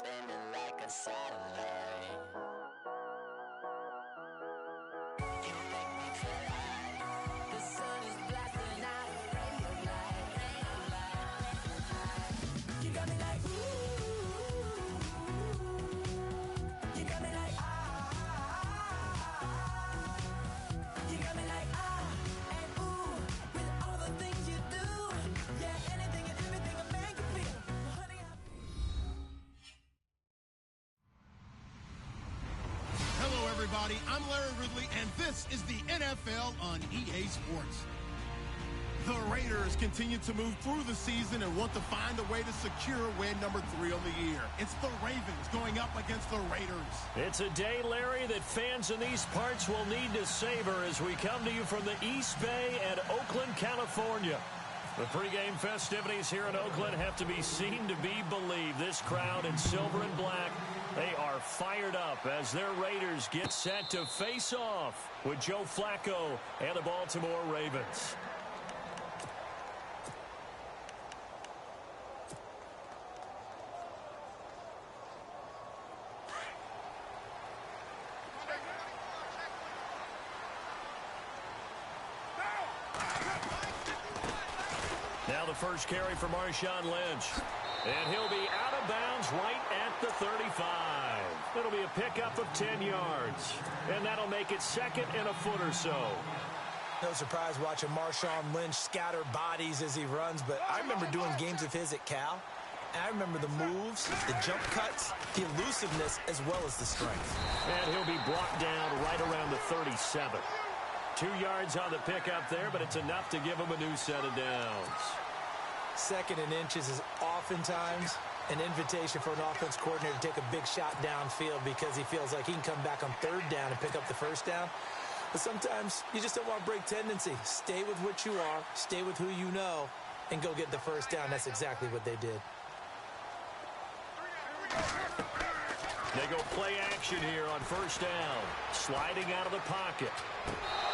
spinning like a satellite. You make me feel like the sun is blasting out a ray of light, ray of light, ray of light. You got me like ooh, you got me like ah, you got me like ah and ooh with all the things you do. Yeah, anything and everything I make you feel, honey. Hello, everybody. I'm Larry Ridley, and this is the NFL on EA Sports. The Raiders continue to move through the season and want to find a way to secure win number 3 on the year. It's the Ravens going up against the Raiders. It's a day, Larry, that fans in these parts will need to savor as we come to you from the East Bay and Oakland, California. The pregame festivities here in Oakland have to be seen to be believed. This crowd in silver and black, they are fired up as their Raiders get set to face off with Joe Flacco and the Baltimore Ravens. Now the first carry for Marshawn Lynch. And he'll be out of bounds right at the 35. It'll be a pickup of 10 yards. And that'll make it second and a foot or so. No surprise watching Marshawn Lynch scatter bodies as he runs, but I remember doing games of his at Cal. And I remember the moves, the jump cuts, the elusiveness, as well as the strength. And he'll be brought down right around the 37. 2 yards on the pickup there, but it's enough to give him a new set of downs. Second and inches is oftentimes an invitation for an offense coordinator to take a big shot downfield because he feels like he can come back on third down and pick up the first down. But sometimes you just don't want to break tendency. Stay with what you are, stay with who you know, and go get the first down. That's exactly what they did. They go play action here on first down. Sliding out of the pocket.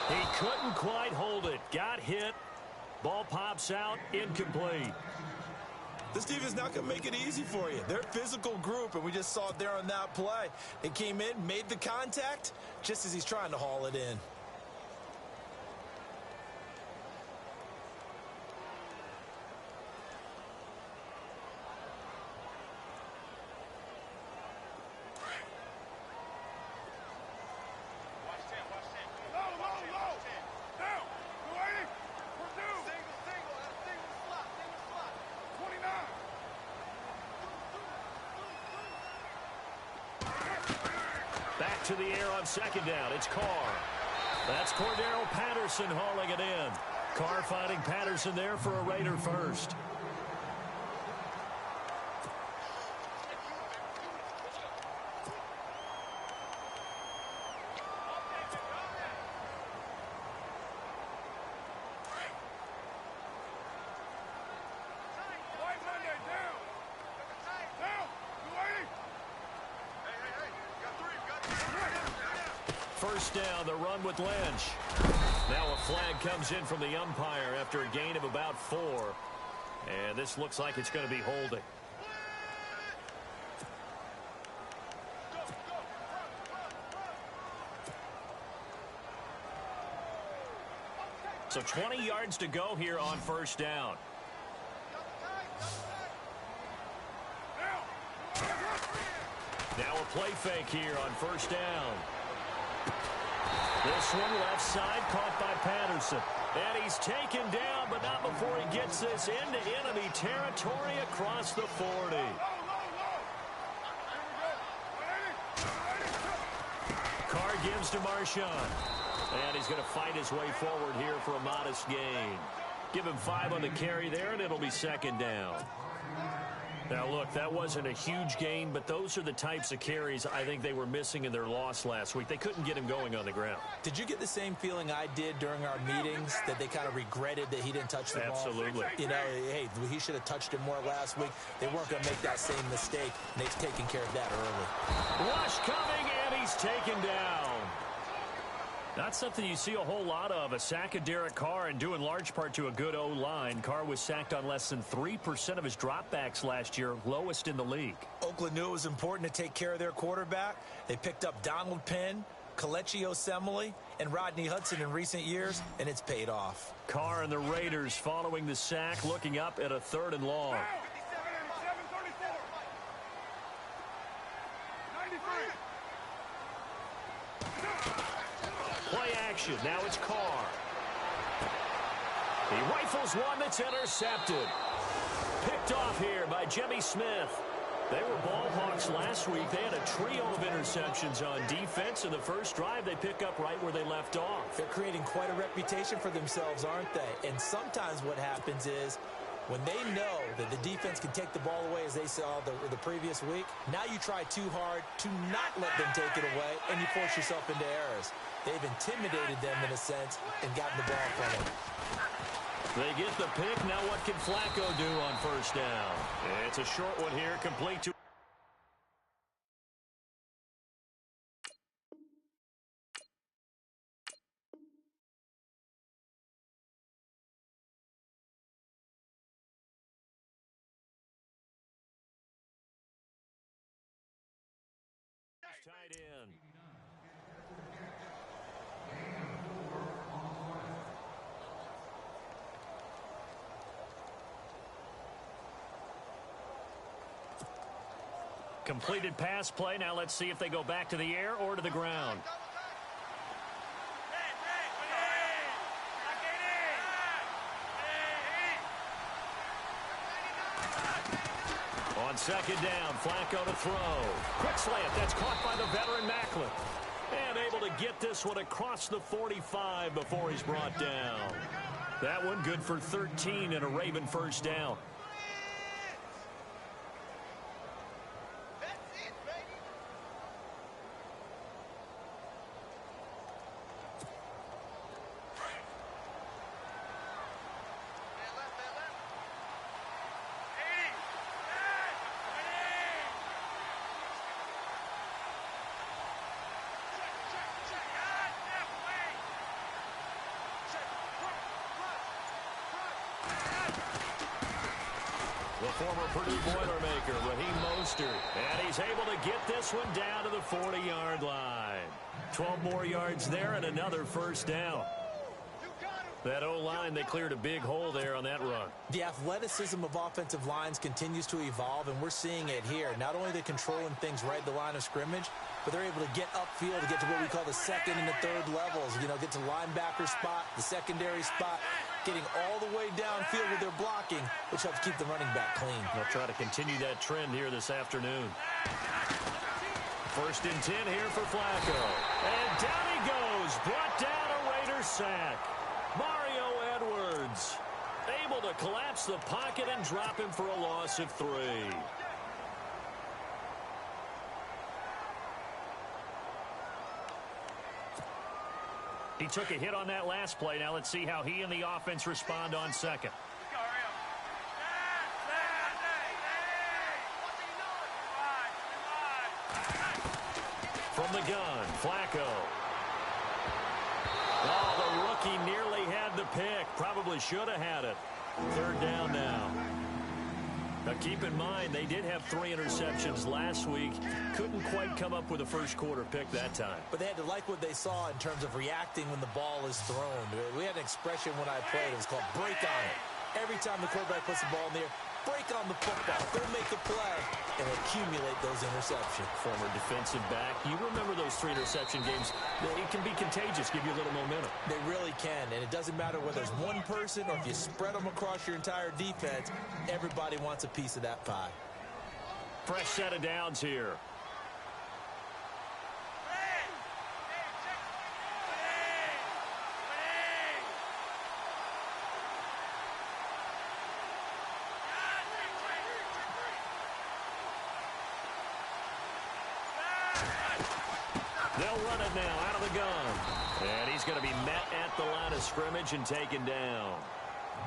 He couldn't quite hold it. Got hit. Ball pops out, incomplete. This team is not going to make it easy for you. They're a physical group, and we just saw it there on that play. They came in, made the contact, just as he's trying to haul it in. Back to the air on second down. It's Carr. That's Cordero Patterson hauling it in. Carr finding Patterson there for a Raider first. First down, the run with Lynch. Now a flag comes in from the umpire after a gain of about 4. And this looks like it's going to be holding. So 20 yards to go here on first down. Now a play fake here on first down. This one left side caught by Patterson. And he's taken down, but not before he gets this into enemy territory across the 40. Carr gives to Marshawn. And he's going to fight his way forward here for a modest gain. Give him 5 on the carry there, and it'll be second down. Now, look, that wasn't a huge gain, but those are the types of carries I think they were missing in their loss last week. They couldn't get him going on the ground. Did you get the same feeling I did during our meetings, that they kind of regretted that he didn't touch the ball? Absolutely. You know, hey, he should have touched it more last week. They weren't going to make that same mistake, and they've taken care of that early. Rush coming, and he's taken down. Not something you see a whole lot of. A sack of Derek Carr, and due in large part to a good O-line. Carr was sacked on less than 3% of his dropbacks last year, lowest in the league. Oakland knew it was important to take care of their quarterback. They picked up Donald Penn, Kelechi Osemele, and Rodney Hudson in recent years, and it's paid off. Carr and the Raiders following the sack, looking up at a 3rd and long. Play action. Now it's Carr. He rifles one that's intercepted. Picked off here by Jimmy Smith. They were ball hawks last week. They had a trio of interceptions on defense. In the first drive, they pick up right where they left off. They're creating quite a reputation for themselves, aren't they? And sometimes what happens is when they know that the defense can take the ball away, as they saw the previous week, now you try too hard to not let them take it away, and you force yourself into errors. They've intimidated them in a sense and gotten the ball from them. They get the pick. Now what can Flacco do on first down? It's a short one here, complete to... Tight end. Completed pass play. Now let's see if they go back to the air or to the ground. On second down, Flacco to throw. Quick slant. That's caught by the veteran Macklin. And able to get this one across the 45 before he's brought down. That one good for 13 and a Raven first down. The former Purdue Boilermaker, Raheem Mostert. And he's able to get this one down to the 40-yard line. 12 more yards there and another first down. That O-line, they cleared a big hole there on that run. The athleticism of offensive lines continues to evolve, and we're seeing it here. Not only are they controlling things right at the line of scrimmage, but they're able to get upfield to get to what we call the second and the third levels. You know, get to linebacker spot, the secondary spot, getting all the way downfield with their blocking, which helps keep the running back clean. They'll try to continue that trend here this afternoon. First and 10 here for Flacco. And down he goes. Brought down a Raiders sack. Mario Edwards able to collapse the pocket and drop him for a loss of 3. He took a hit on that last play. Now let's see how he and the offense respond on second. From the gun, Flacco. Oh, the rookie nearly had the pick. Probably should have had it. Third down now. Now keep in mind, they did have 3 interceptions last week. Couldn't quite come up with a first quarter pick that time. But they had to like what they saw in terms of reacting when the ball is thrown. We had an expression when I played. It was called break on it. Every time the quarterback puts the ball in the air, break on the football. Go make a play and accumulate those interceptions. Former defensive back. You remember those 3 interception games. It can be contagious, give you a little momentum. They really can, and it doesn't matter whether it's one person or if you spread them across your entire defense. Everybody wants a piece of that pie. Fresh set of downs here. They'll run it now out of the gun. And he's going to be met at the line of scrimmage and taken down.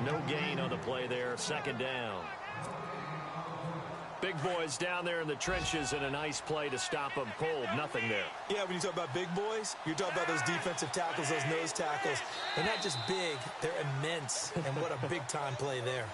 No gain on the play there. Second down. Big big boys down there in the trenches, and a nice play to stop them cold. Nothing there. Yeah, when you talk about big boys, you're talking about those defensive tackles, those nose tackles. They're not just big, they're immense, and what a big-time play there.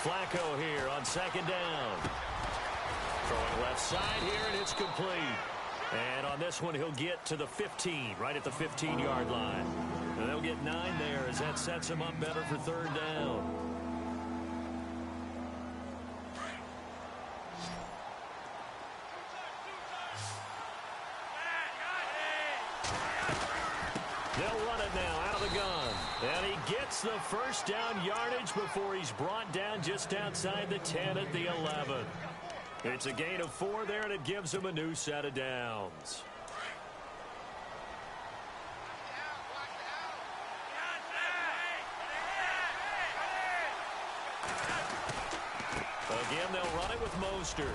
Flacco here on second down. Throwing left side here, and it's complete. And on this one, he'll get to the 15, right at the 15-yard line. And they'll get 9 there as that sets him up better for third down. They'll run it now out of the gun. And he gets the first down yardage before he's brought down just outside the 10 at the 11. It's a gain of 4 there, and it gives him a new set of downs. Again, they'll run it with Mostert.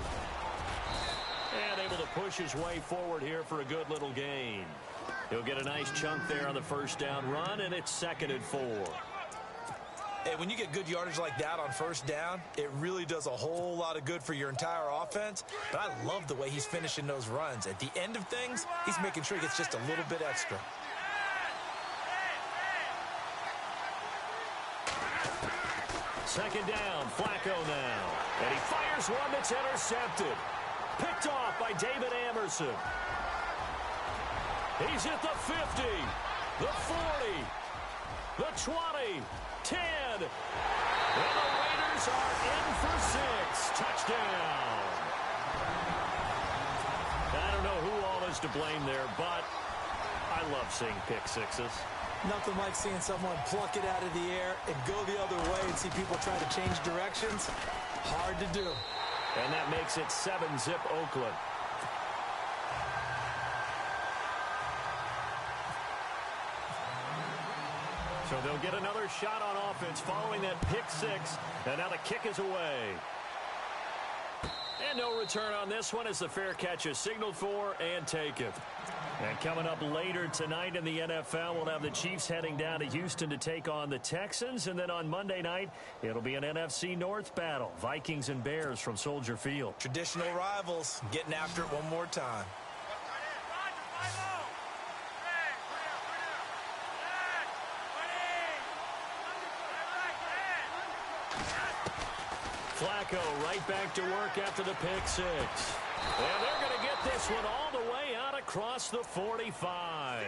And able to push his way forward here for a good little gain. He'll get a nice chunk there on the first down run, and it's 2nd and 4. Hey, when you get good yardage like that on first down, it really does a whole lot of good for your entire offense. But I love the way he's finishing those runs. At the end of things, he's making sure he gets just a little bit extra. Second down, Flacco now. And he fires one that's intercepted. Picked off by David Amerson. He's at the 50, the 40, the 20, 10. And the Raiders are in for 6. Touchdown. I don't know who all is to blame there, but I love seeing pick sixes. Nothing like seeing someone pluck it out of the air and go the other way and see people try to change directions. Hard to do. And that makes it 7-zip Oakland. So they'll get another shot on offense following that pick 6. And now the kick is away. And no return on this one as the fair catch is signaled for and taken. And coming up later tonight in the NFL, we'll have the Chiefs heading down to Houston to take on the Texans. And then on Monday night, it'll be an NFC North battle. Vikings and Bears from Soldier Field. Traditional rivals getting after it one more time. Flacco right back to work after the pick 6. And they're going to get this one all the way out across the 45.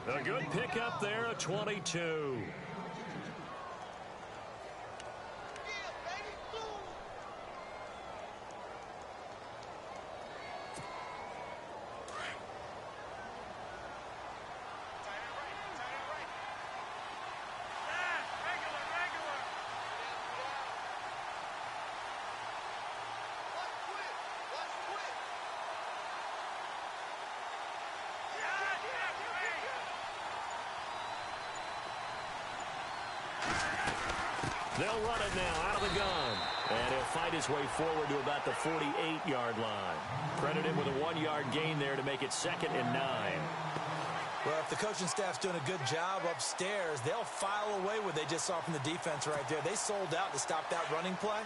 A good pickup there, a 22. They'll run it now out of the gun. And he'll fight his way forward to about the 48-yard line. Credited with a 1-yard gain there to make it 2nd and 9. Well, if the coaching staff's doing a good job upstairs, they'll file away what they just saw from the defense right there. They sold out to stop that running play.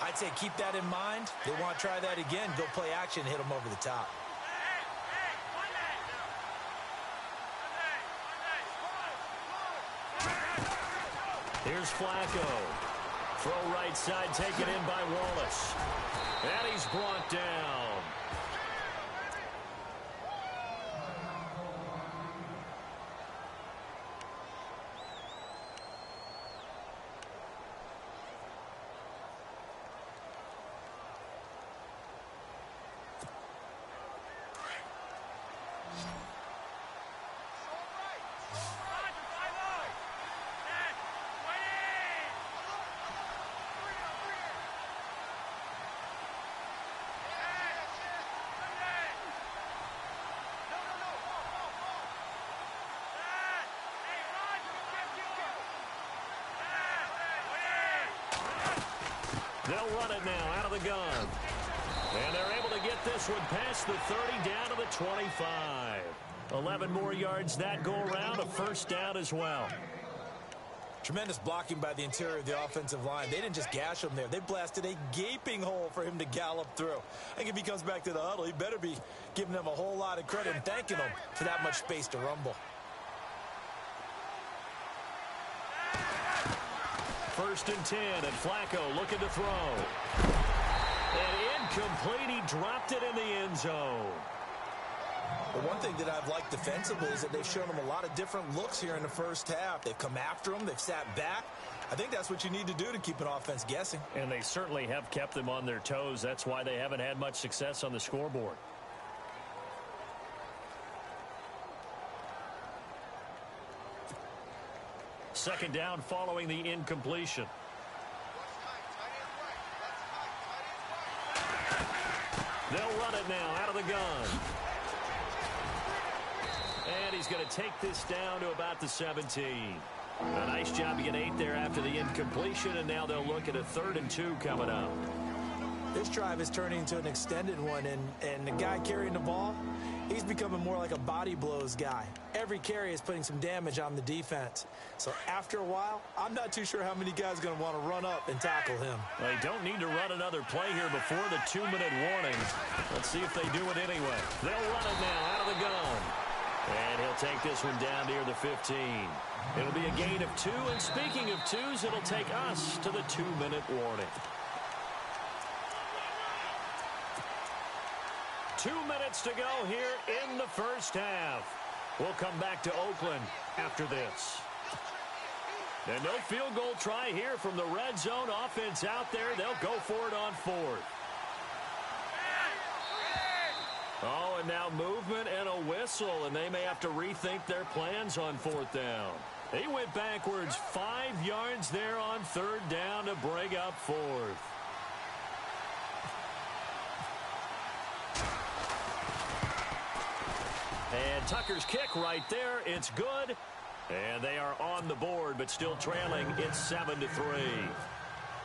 I'd say keep that in mind. They want to try that again, go play action, hit them over the top. Here's Flacco. Throw right side, taken in by Wallace. And he's brought down. They'll run it now out of the gun. And they're able to get this one past the 30 down to the 25. 11 more yards that go around, a first down as well. Tremendous blocking by the interior of the offensive line. They didn't just gash him there. They blasted a gaping hole for him to gallop through. I think if he comes back to the huddle, he better be giving them a whole lot of credit and thanking them for that much space to rumble. First and 10, and Flacco looking to throw. And incomplete. He dropped it in the end zone. The one thing that I've liked defensively is that they've shown them a lot of different looks here in the first half. They've come after them. They've sat back. I think that's what you need to do to keep an offense guessing. And they certainly have kept them on their toes. That's why they haven't had much success on the scoreboard. Second down following the incompletion. They'll run it now out of the gun. And he's going to take this down to about the 17. A nice job to get 8 there after the incompletion, and now they'll look at a 3rd and 2 coming up. This drive is turning into an extended one, and the guy carrying the ball, he's becoming more like a body blows guy. Every carry is putting some damage on the defense. So after a while, I'm not too sure how many guys are going to want to run up and tackle him. They don't need to run another play here before the 2-minute warning. Let's see if they do it anyway. They'll run it now out of the gun. And he'll take this one down near the 15. It'll be a gain of 2, and speaking of 2s, it'll take us to the 2-minute warning. 2 minutes to go here in the first half. We'll come back to Oakland after this. And no field goal try here from the red zone offense out there. They'll go for it on 4th. Oh, and now movement and a whistle, and they may have to rethink their plans on 4th down. They went backwards 5 yards there on 3rd down to bring up 4th. And Tucker's kick right there. It's good. And they are on the board, but still trailing. It's 7-3.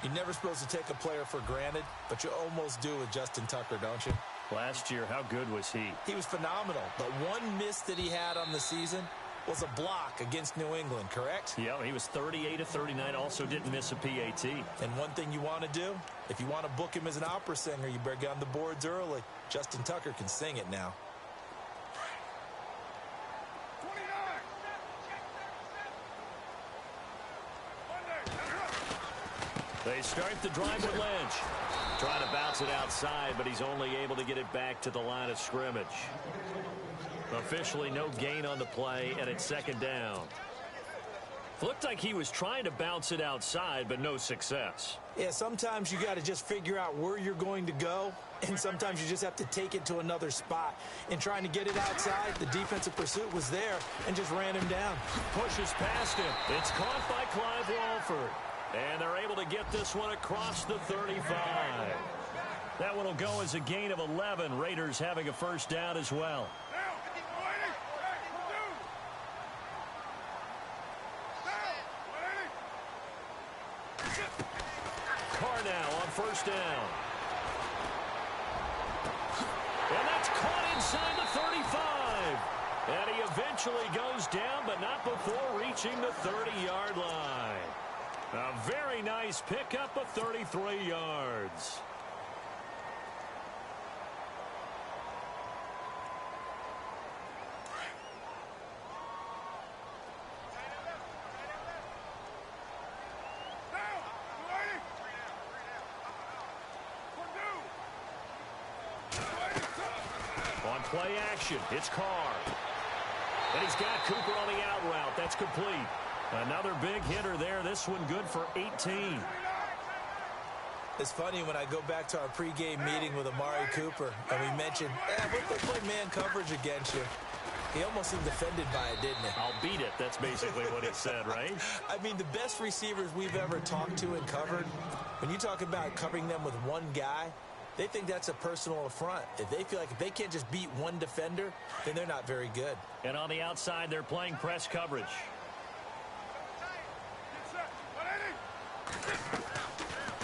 You're never supposed to take a player for granted, but you almost do with Justin Tucker, don't you? Last year, how good was he? He was phenomenal. The one miss that he had on the season was a block against New England, correct? Yeah, he was 38 of 39, also didn't miss a PAT. And one thing you want to do, if you want to book him as an opera singer, you better get on the boards early. Justin Tucker can sing it now. They start the drive with Lynch. Trying to bounce it outside, but he's only able to get it back to the line of scrimmage. Officially no gain on the play, and it's 2nd down. Looked like he was trying to bounce it outside, but no success. Yeah, sometimes you got to just figure out where you're going to go, and sometimes you just have to take it to another spot. In trying to get it outside, the defensive pursuit was there and just ran him down. Pushes past him. It's caught by Clive Walford. And they're able to get this one across the 35. That one will go as a gain of 11. Raiders having a first down as well. Carr now on 1st down. And that's caught inside the 35. And he eventually goes down, but not before reaching the 30-yard line. A very nice pickup of 33 yards. On play action, it's Carr. And he's got Cooper on the out route. That's complete. Another big hitter there. This one good for 18. It's funny when I go back to our pregame meeting with Amari Cooper, and we mentioned, we'll play man coverage against you. He almost seemed offended by it, didn't he? I'll beat it. That's basically what he said, right? I mean, the best receivers we've ever talked to and covered, when you talk about covering them with one guy, they think that's a personal affront. If they feel like if they can't just beat one defender, then they're not very good. And on the outside, they're playing press coverage.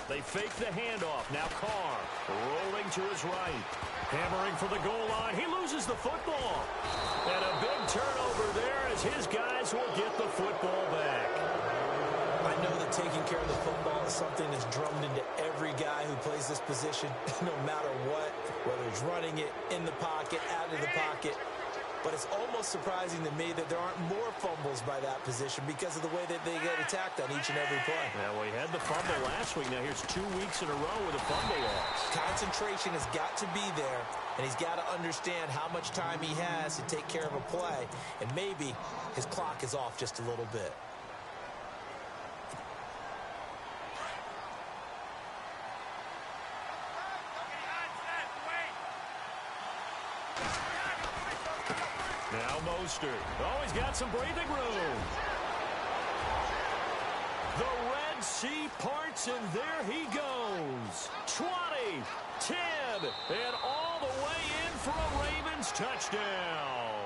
They They fake the handoff. Now Carr rolling to his right. Hammering for the goal line. He loses the football. And a big turnover there as his guys will get the football back. I know that taking care of the football is something that's drummed into every guy who plays this position, no matter what, whether he's running it, in the pocket, out of the pocket. But it's almost surprising to me that there aren't more fumbles by that position because of the way that they get attacked on each and every play. Yeah, well, he had the fumble last week. Now here's 2 weeks in a row with a fumble loss. Concentration has got to be there, and he's got to understand how much time he has to take care of a play, and maybe his clock is off just a little bit. Now Mostert. Oh, he's got some breathing room. The Red Sea parts, and there he goes. 20, 10, and all the way in for a Ravens touchdown.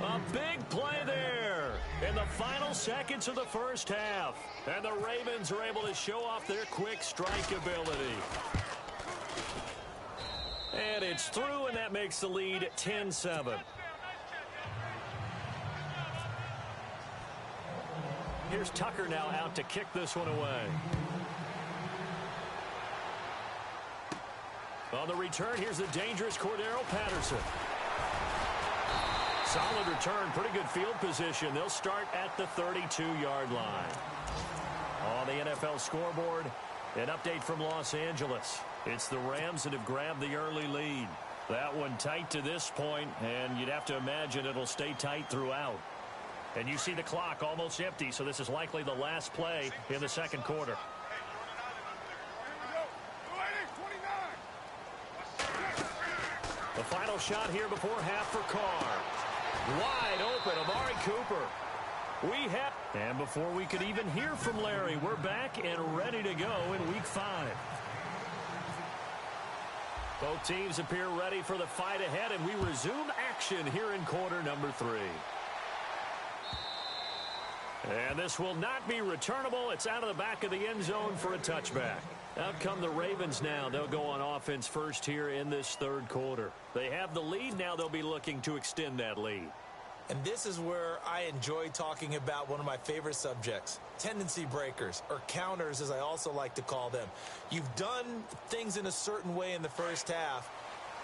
A big play there in the final seconds of the first half. And the Ravens are able to show off their quick strike ability. And it's through, and that makes the lead 10-7. Here's Tucker now out to kick this one away. On the return, here's the dangerous Cordero Patterson. Solid return, pretty good field position. They'll start at the 32-yard line. On the NFL scoreboard, an update from Los Angeles. It's the Rams that have grabbed the early lead. That one tight to this point, and you'd have to imagine it'll stay tight throughout. And you see the clock almost empty, so this is likely the last play in the second quarter. The final shot here before half for Carr. Wide open, Amari Cooper. And before we could even hear from Larry, we're back and ready to go in Week 5. Both teams appear ready for the fight ahead, and we resume action here in quarter number 3. And this will not be returnable. It's out of the back of the end zone for a touchback. Out come the Ravens now. They'll go on offense first here in this third quarter. They have the lead. Now they'll be looking to extend that lead. And this is where I enjoy talking about one of my favorite subjects, tendency breakers, or counters as I also like to call them. You've done things in a certain way in the first half,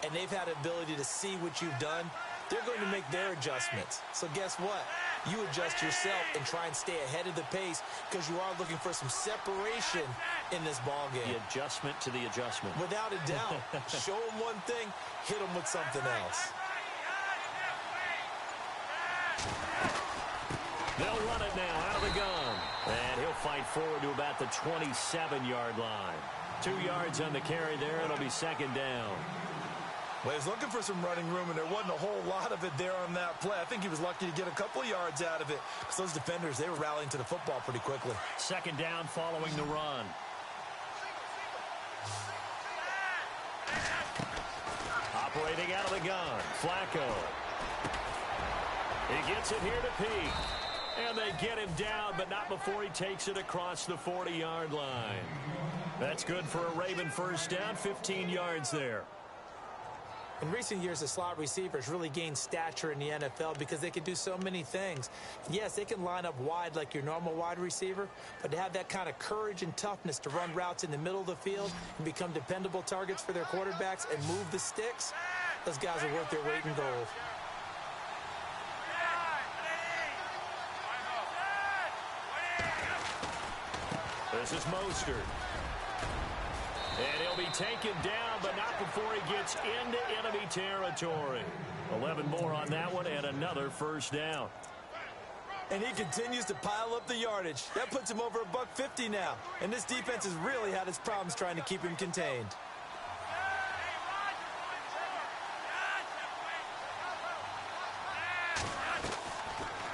and they've had the ability to see what you've done. They're going to make their adjustments. So guess what? You adjust yourself and try and stay ahead of the pace because you are looking for some separation in this ball game. The adjustment to the adjustment. Without a doubt. Show them one thing, hit them with something else. They'll run it now out of the gun. And he'll fight forward to about the 27-yard line. 2 yards on the carry there. It'll be second down. Well, he was looking for some running room, and there wasn't a whole lot of it there on that play. I think he was lucky to get a couple of yards out of it because those defenders, they were rallying to the football pretty quickly. Second down following the run. Operating out of the gun, Flacco. He gets it here to Peak. And they get him down, but not before he takes it across the 40-yard line. That's good for a Raven first down, 15 yards there. In recent years, the slot receivers really gained stature in the NFL because they can do so many things. Yes, they can line up wide like your normal wide receiver, but to have that kind of courage and toughness to run routes in the middle of the field and become dependable targets for their quarterbacks and move the sticks, those guys are worth their weight in gold. This is Mostert. And he'll be taken down, but not before he gets into enemy territory. 11 more on that one, and another first down. And he continues to pile up the yardage. That puts him over $150 now. And this defense has really had its problems trying to keep him contained.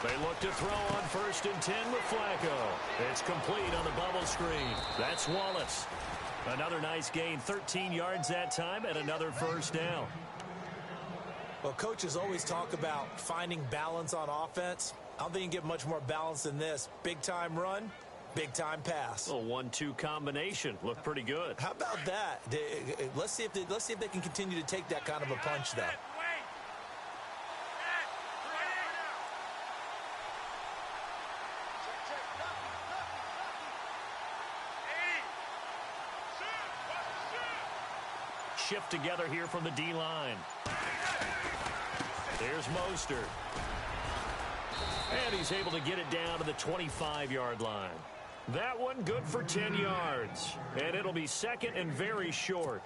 They look to throw on 1st and 10 with Flacco. It's complete on the bubble screen. That's Wallace. Another nice gain, 13 yards that time, and another first down. Well, coaches always talk about finding balance on offense. I don't think you can get much more balance than this. Big-time run, Big-time pass. A 1-2 combination. Looked pretty good. How about that? Let's see if they can continue to take that kind of a punch, though. Shift together here from the D-line. There's Mostert. And he's able to get it down to the 25-yard line. That one good for 10 yards. And it'll be second and very short.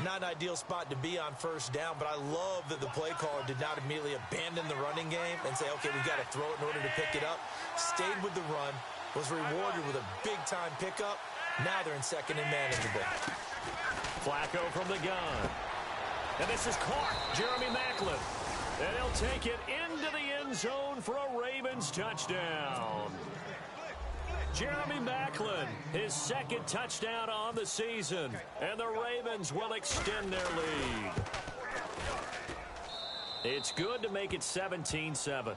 Not an ideal spot to be on first down, but I love that the play caller did not immediately abandon the running game and say, okay, we've got to throw it in order to pick it up. Stayed with the run, was rewarded with a big-time pickup. Now they're in second and manageable. Flacco from the gun. And this is caught. Jeremy Maclin. And he'll take it into the end zone for a Ravens touchdown. Jeremy Maclin, his second touchdown on the season. And the Ravens will extend their lead. It's good to make it 17-7.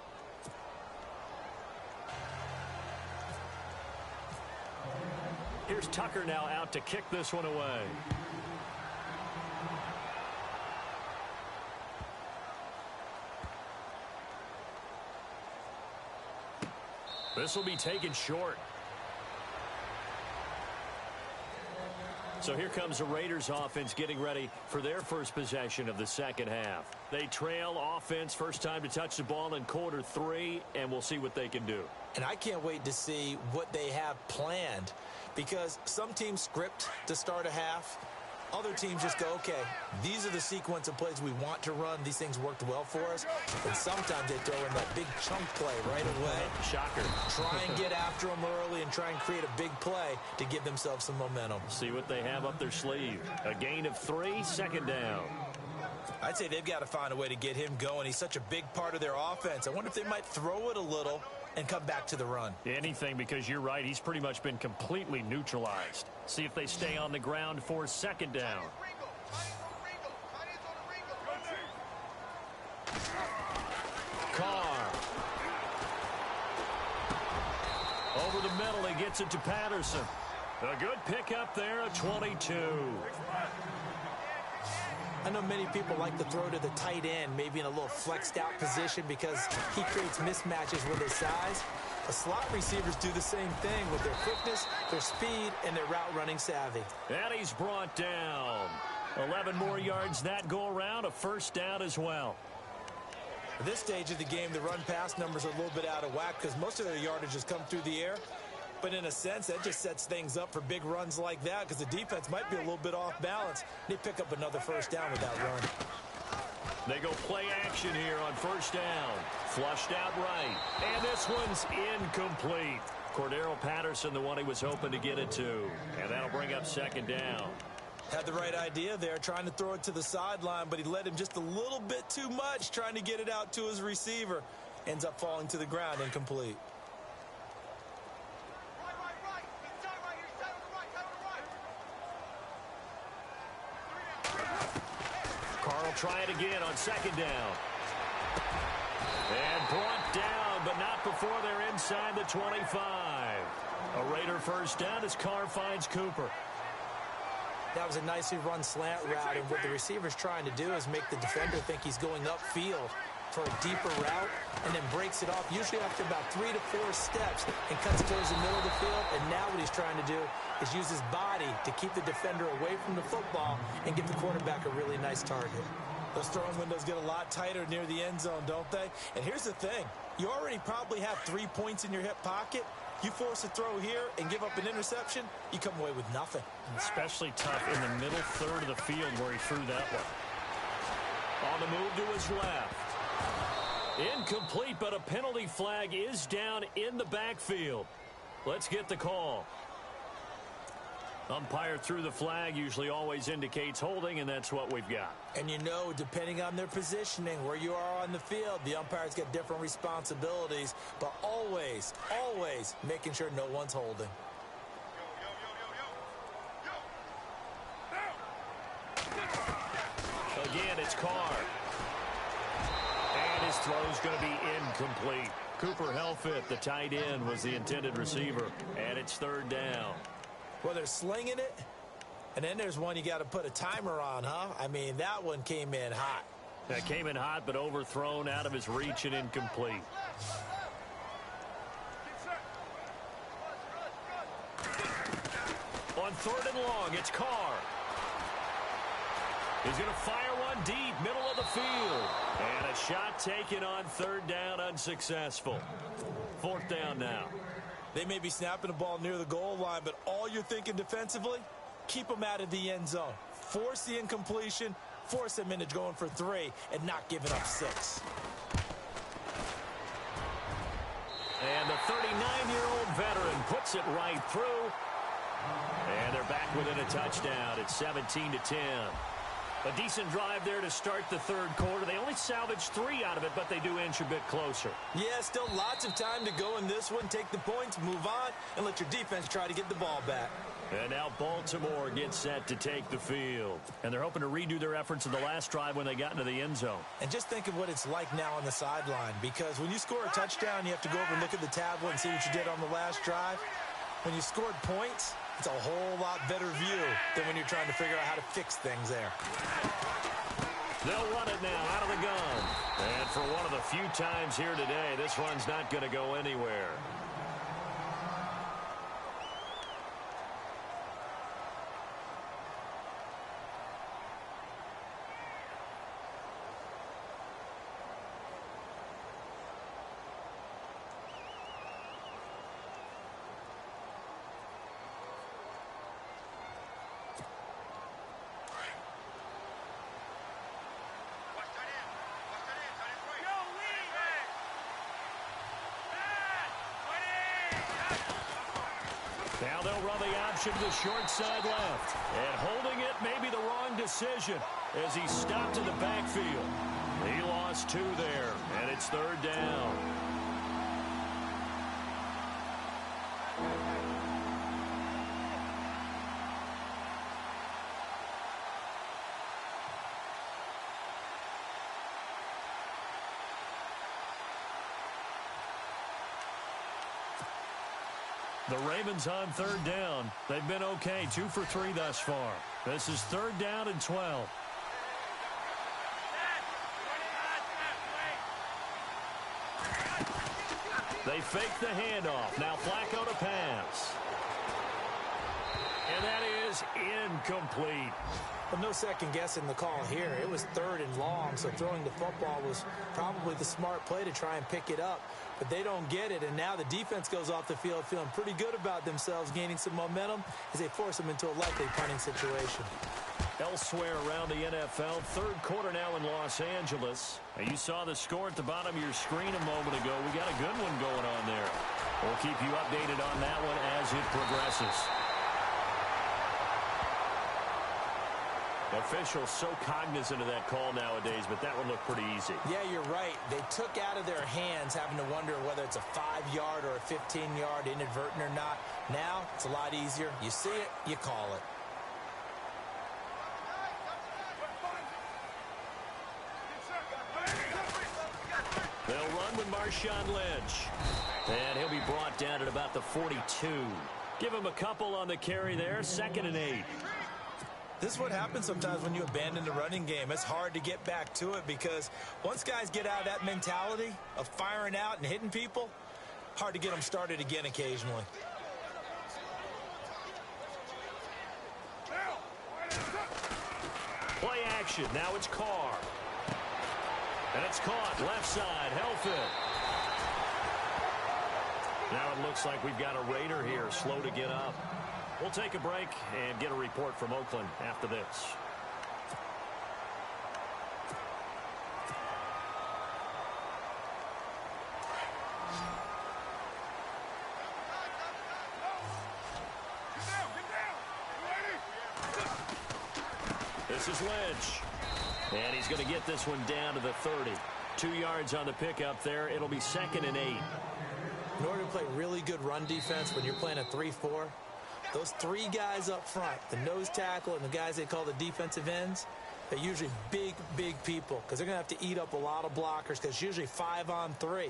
Here's Tucker now out to kick this one away. This will be taken short. So here comes the Raiders offense getting ready for their first possession of the second half. They trail offense, first time to touch the ball in quarter 3, and we'll see what they can do. And I can't wait to see what they have planned, because some teams script to start a half. Other teams just go, okay, these are the sequence of plays we want to run. These things worked well for us. And sometimes they throw in that big chunk play right away. Shocker. Try and get after them early and try and create a big play to give themselves some momentum. See what they have up their sleeve. A gain of 3, second down. I'd say they've got to find a way to get him going. He's such a big part of their offense. I wonder if they might throw it a little and come back to the run. Anything, because you're right, he's pretty much been completely neutralized. See if they stay on the ground for second down. Carr. Over the middle, he gets it to Patterson. A good pickup there at 22. I know many people like to throw to the tight end, maybe in a little flexed out position because he creates mismatches with his size. The slot receivers do the same thing with their quickness, their speed, and their route running savvy. And he's brought down. 11 more yards that go around, a first down as well. At this stage of the game, the run-pass numbers are a little bit out of whack because most of their yardage has come through the air. But in a sense, that just sets things up for big runs like that because the defense might be a little bit off balance. They pick up another first down with that run. They go play action here on first down. Flushed out right. And this one's incomplete. Cordero Patterson, the one he was hoping to get it to. And that'll bring up second down. Had the right idea there, trying to throw it to the sideline, but he led him just a little bit too much, trying to get it out to his receiver. Ends up falling to the ground, incomplete. Carr will try it again on second down. And brought down, but not before they're inside the 25. A Raider first down as Carr finds Cooper. That was a nicely run slant route, and what the receiver's trying to do is make the defender think he's going upfield for a deeper route, and then breaks it off, usually after about 3 to 4 steps, and cuts towards the middle of the field. And now what he's trying to do is use his body to keep the defender away from the football and give the quarterback a really nice target. Those throwing windows get a lot tighter near the end zone, don't they? And here's the thing. You already probably have 3 points in your hip pocket. You force a throw here and give up an interception, you come away with nothing. Especially tough in the middle third of the field where he threw that one. On the move to his left. Incomplete, but a penalty flag is down in the backfield. Let's get the call. Umpire threw the flag, usually always indicates holding, and that's what we've got. And you know, depending on their positioning, where you are on the field, the umpire's got different responsibilities, but always, always making sure no one's holding. Again, it's Carr. And his throw's going to be incomplete. Cooper Helfit, the tight end, was the intended receiver, and it's third down. Well, they're slinging it, and then there's one you got to put a timer on, huh? I mean, that one came in hot. That came in hot, but overthrown, out of his reach, and incomplete. On third and long, it's Carr. He's going to fire one deep, middle of the field. And a shot taken on third down, unsuccessful. Fourth down now. They may be snapping the ball near the goal line, but all you're thinking defensively, keep them out of the end zone. Force the incompletion, force them into going for 3, and not giving up 6. And the 39-year-old veteran puts it right through. And they're back within a touchdown. It's 17-10. A decent drive there to start the third quarter. They only salvaged 3 out of it, but they do inch a bit closer. Yeah, still lots of time to go in this one. Take the points, move on, and let your defense try to get the ball back. And now Baltimore gets set to take the field. And they're hoping to redo their efforts in the last drive when they got into the end zone. And just think of what it's like now on the sideline, because when you score a touchdown, you have to go over and look at the tablet and see what you did on the last drive. When you scored points, it's a whole lot better view than when you're trying to figure out how to fix things there. They'll run it now out of the gun. And for one of the few times here today, this run's not going to go anywhere. Now they'll run the option to the short side left. And holding it may be the wrong decision as he stopped in the backfield. He lost 2 there, and it's third down. The Ravens on third down. They've been okay, 2 for 3 thus far. This is third down and 12. They fake the handoff. Now Flacco to pass. And that is incomplete. Well, no second guessing the call here. It was third and long, so throwing the football was probably the smart play to try and pick it up. But they don't get it, and now the defense goes off the field feeling pretty good about themselves, gaining some momentum as they force them into a likely punting situation. Elsewhere around the NFL, third quarter now in Los Angeles. Now you saw the score at the bottom of your screen a moment ago. We got a good one going on there. We'll keep you updated on that one as it progresses. Officials so cognizant of that call nowadays, but that one looked pretty easy. Yeah, you're right. They took out of their hands having to wonder whether it's a 5-yard or a 15-yard inadvertent or not. Now, it's a lot easier. You see it, you call it. They'll run with Marshawn Lynch. And he'll be brought down at about the 42. Give him a couple on the carry there, 2nd and 8. This is what happens sometimes when you abandon the running game. It's hard to get back to it because once guys get out of that mentality of firing out and hitting people, hard to get them started again occasionally. Play action. Now it's Carr. And it's caught. Left side. Helfit. Now it looks like we've got a Raider here, slow to get up. We'll take a break and get a report from Oakland after this. This is Lynch. And he's going to get this one down to the 30. 2 yards on the pickup there. It'll be 2nd and 8. In order to play really good run defense when you're playing a 3-4, those 3 guys up front, the nose tackle and the guys they call the defensive ends, they're usually big, big people because they're going to have to eat up a lot of blockers because it's usually 5 on 3.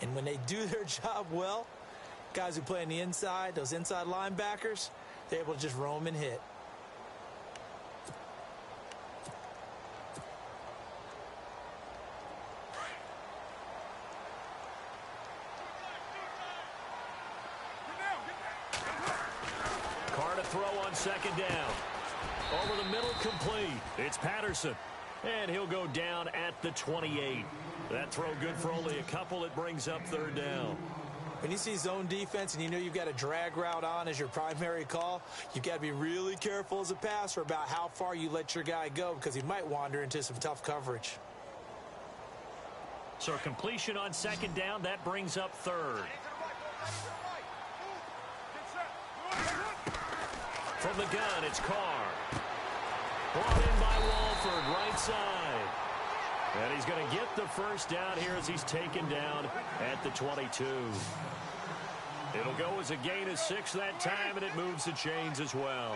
And when they do their job well, guys who play on the inside, those inside linebackers, they're able to just roam and hit. Carr to throw on second down. Over the middle, complete. It's Patterson. And he'll go down at the 28. That throw good for only a couple. It brings up third down. When you see zone defense and you know you've got a drag route on as your primary call, you've got to be really careful as a passer about how far you let your guy go because he might wander into some tough coverage. So completion on second down, that brings up third. From the gun, it's Carr. Brought in by Walford, right side. And he's going to get the first down here as he's taken down at the 22. It'll go as a gain of 6 that time, and it moves the chains as well.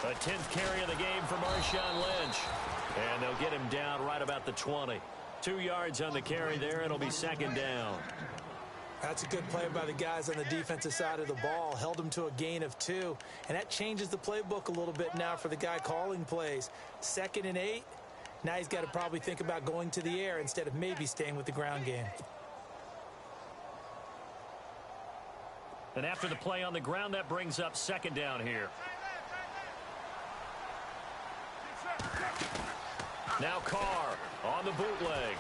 A 10th carry of the game for Marshawn Lynch. And they'll get him down right about the 20. 2 yards on the carry there, and it'll be second down. That's a good play by the guys on the defensive side of the ball. Held him to a gain of 2. And that changes the playbook a little bit now for the guy calling plays. 2nd and 8. Now he's got to probably think about going to the air instead of maybe staying with the ground game. And after the play on the ground, that brings up second down here. Now Carr on the bootleg.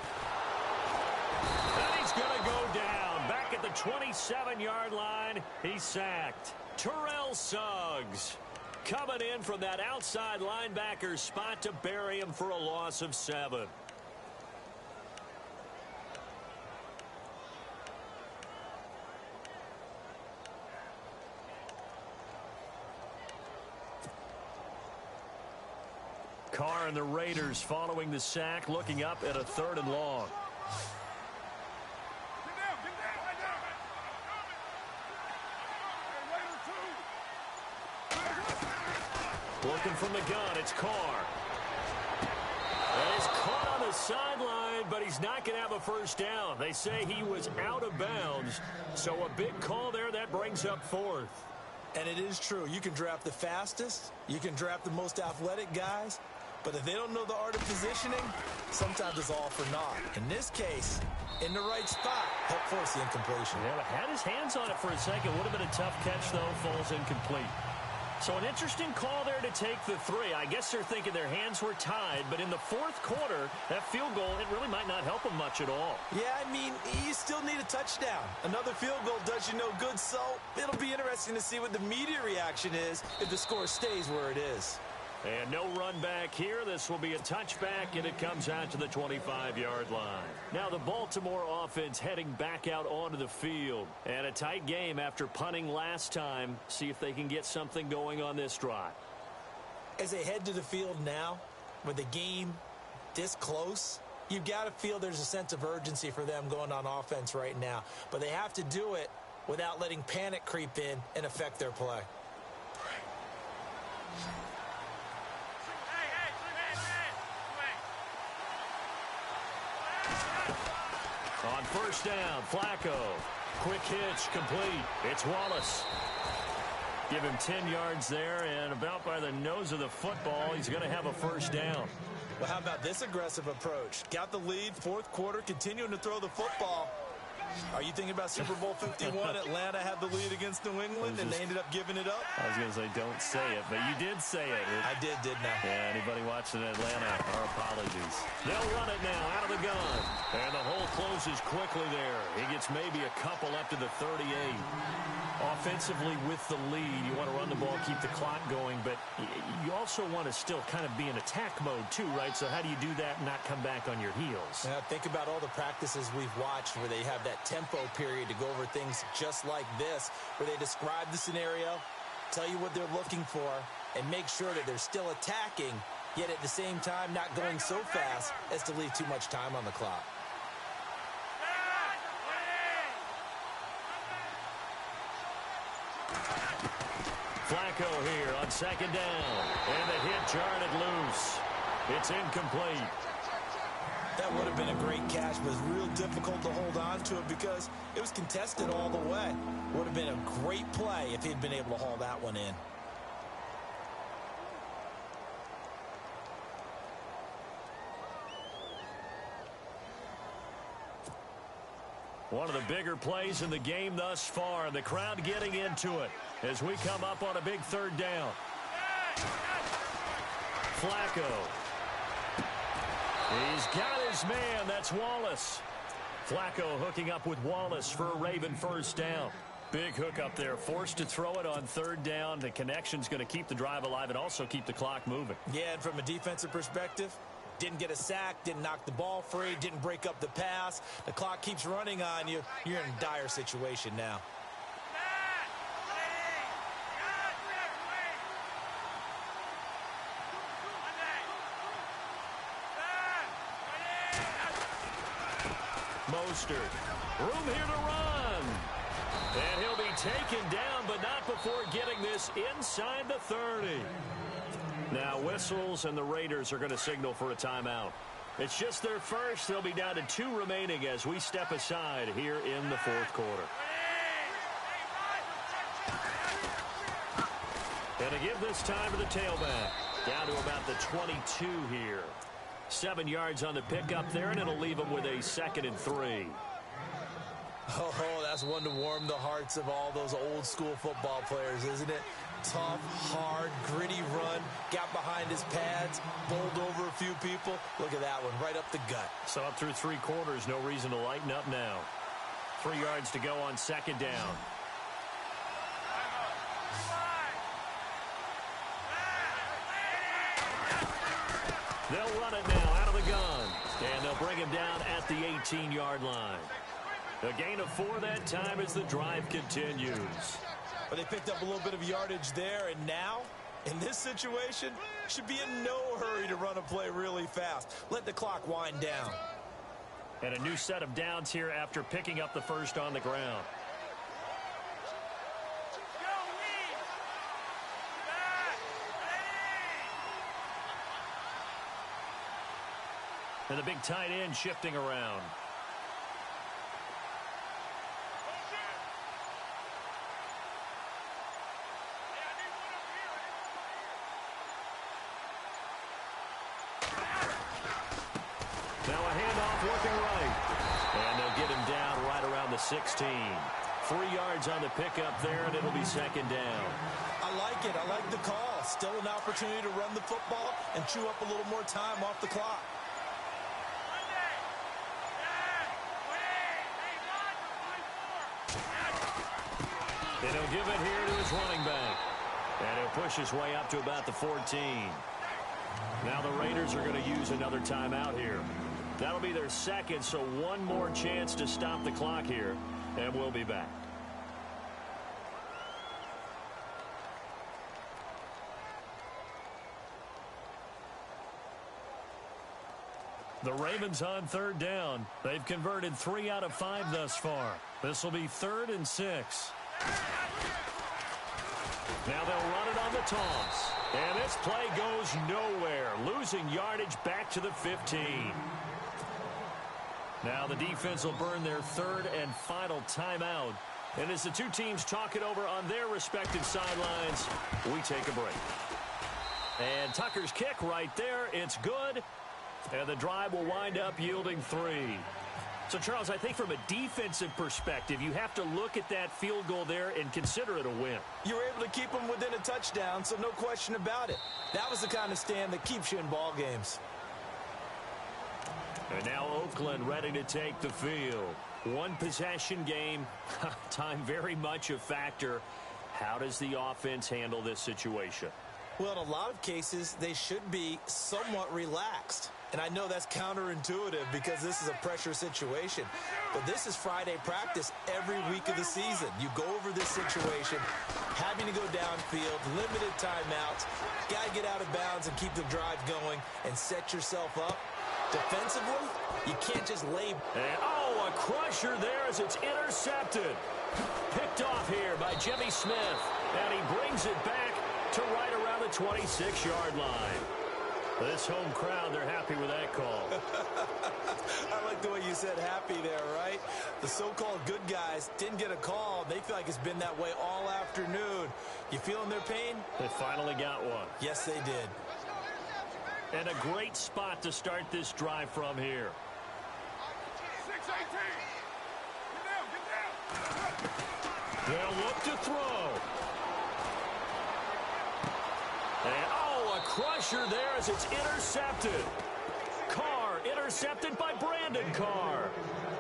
And he's going to go down. Back at the 27-yard line, he's sacked. Terrell Suggs coming in from that outside linebacker spot to bury him for a loss of 7. Carr and the Raiders following the sack, looking up at a 3rd and long. Looking from the gun, it's Carr. And he's caught on the sideline, but he's not going to have a first down. They say he was out of bounds, so a big call there. That brings up 4th. And it is true. You can draft the fastest. You can draft the most athletic guys. But if they don't know the art of positioning, sometimes it's all for naught. In this case, in the right spot, help force the incompletion. Yeah, but had his hands on it for a second. Would have been a tough catch, though. Falls incomplete. So an interesting call there to take the 3. I guess they're thinking their hands were tied, but in the 4th quarter, that field goal, it really might not help them much at all. Yeah, I mean, you still need a touchdown. Another field goal does you no good, so it'll be interesting to see what the media reaction is if the score stays where it is. And no run back here. This will be a touchback, and it comes out to the 25-yard line. Now the Baltimore offense heading back out onto the field. And a tight game after punting last time. See if they can get something going on this drive. As they head to the field now, with the game this close, you've got to feel there's a sense of urgency for them going on offense right now. But they have to do it without letting panic creep in and affect their play. On first down, Flacco. Quick hitch, complete. It's Wallace. Give him 10 yards there, and about by the nose of the football, he's going to have a first down. Well, how about this aggressive approach? Got the lead, 4th quarter, continuing to throw the football. Are you thinking about Super Bowl 51? Atlanta had the lead against New England, and they ended up giving it up? I was going to say, don't say it, but you did say it. I did, didn't I? Yeah, anybody watching Atlanta, our apologies. They'll run it now, out of the gun. And the hole closes quickly there. He gets maybe a couple up to the 38. Offensively with the lead, you want to run the ball, keep the clock going, but you also want to still kind of be in attack mode too, right? So how do you do that and not come back on your heels? Now, think about all the practices we've watched where they have that tempo period to go over things just like this, where they describe the scenario, tell you what they're looking for, and make sure that they're still attacking, yet at the same time not going so fast as to leave too much time on the clock. Flacco here on second down. And the hit jarred it loose. It's incomplete. That would have been a great catch, but it's real difficult to hold on to it because it was contested all the way. Would have been a great play if he'd been able to haul that one in. One of the bigger plays in the game thus far, and the crowd getting into it as we come up on a big third down. Flacco. He's got his man. That's Wallace. Flacco hooking up with Wallace for a Raven first down. Big hook up there. Forced to throw it on third down. The connection's going to keep the drive alive and also keep the clock moving. Yeah, and from a defensive perspective, didn't get a sack, didn't knock the ball free, didn't break up the pass. The clock keeps running on you. You're in a dire situation now. Mostert. Room here to run. And he'll be taken down, but not before getting this inside the 30. Now whistles, and the Raiders are going to signal for a timeout. It's just their first. They'll be down to 2 remaining as we step aside here in the fourth quarter. And to give this time to the tailback. Down to about the 22 here. 7 yards on the pickup there, and it'll leave them with a 2nd and 3. Oh, that's one to warm the hearts of all those old school football players, isn't it? Tough, hard, gritty run, got behind his pads, bowled over a few people. Look at that one, right up the gut. So up through 3 quarters, no reason to lighten up now. 3 yards to go on 2nd down. They'll run it now out of the gun, and they'll bring him down at the 18-yard line. A gain of 4 that time as the drive continues. But they picked up a little bit of yardage there, and now, in this situation, should be in no hurry to run a play really fast. Let the clock wind down. And a new set of downs here after picking up the first on the ground. And the big tight end shifting around. Now a handoff looking right. And they'll get him down right around the 16. 3 yards on the pickup there, and it'll be 2nd down. I like it. I like the call. Still an opportunity to run the football and chew up a little more time off the clock. And he'll give it here to his running back. And he'll push his way up to about the 14. Now the Raiders are going to use another timeout here. That'll be their 2nd, so one more chance to stop the clock here, and we'll be back. The Ravens on 3rd down. They've converted 3 out of 5 thus far. This will be 3rd and 6. Now they'll run it on the toss. And this play goes nowhere. Losing yardage back to the 15. Now the defense will burn their 3rd and final timeout. And as the two teams talk it over on their respective sidelines, we take a break. And Tucker's kick right there. It's good. And the drive will wind up yielding 3. So, Charles, I think from a defensive perspective, you have to look at that field goal there and consider it a win. You were able to keep them within a touchdown, so no question about it. That was the kind of stand that keeps you in ball games. And now Oakland ready to take the field. One possession game. Time very much a factor. How does the offense handle this situation? Well, in a lot of cases, they should be somewhat relaxed. And I know that's counterintuitive because this is a pressure situation. But this is Friday practice every week of the season. You go over this situation, having to go downfield, limited timeouts, got to get out of bounds and keep the drive going and set yourself up. Defensively, you can't just lay. And, oh, a crusher there as it's intercepted. Picked off here by Jimmy Smith. And he brings it back to right around the 26-yard line. This home crowd, they're happy with that call. said happy there, right? The so-called good guys didn't get a call. They feel like it's been that way all afternoon. You feeling their pain? They finally got one. Yes, they did. And a great spot to start this drive from here. 6-18. Get down. They'll look to throw. And, oh, a crusher there as it's intercepted. Carr intercepted by Brandon Carr.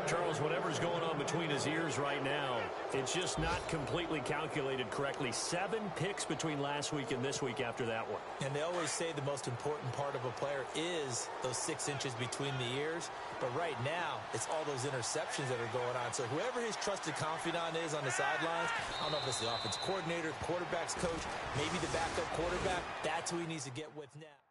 Charles, whatever's going on between his ears right now, it's just not completely calculated correctly. 7 picks between last week and this week after that one. And they always say the most important part of a player is those 6 inches between the ears. But right now, it's all those interceptions that are going on. So whoever his trusted confidant is on the sidelines, I don't know if it's the offense coordinator, quarterback's coach, maybe the backup quarterback, that's who he needs to get with now.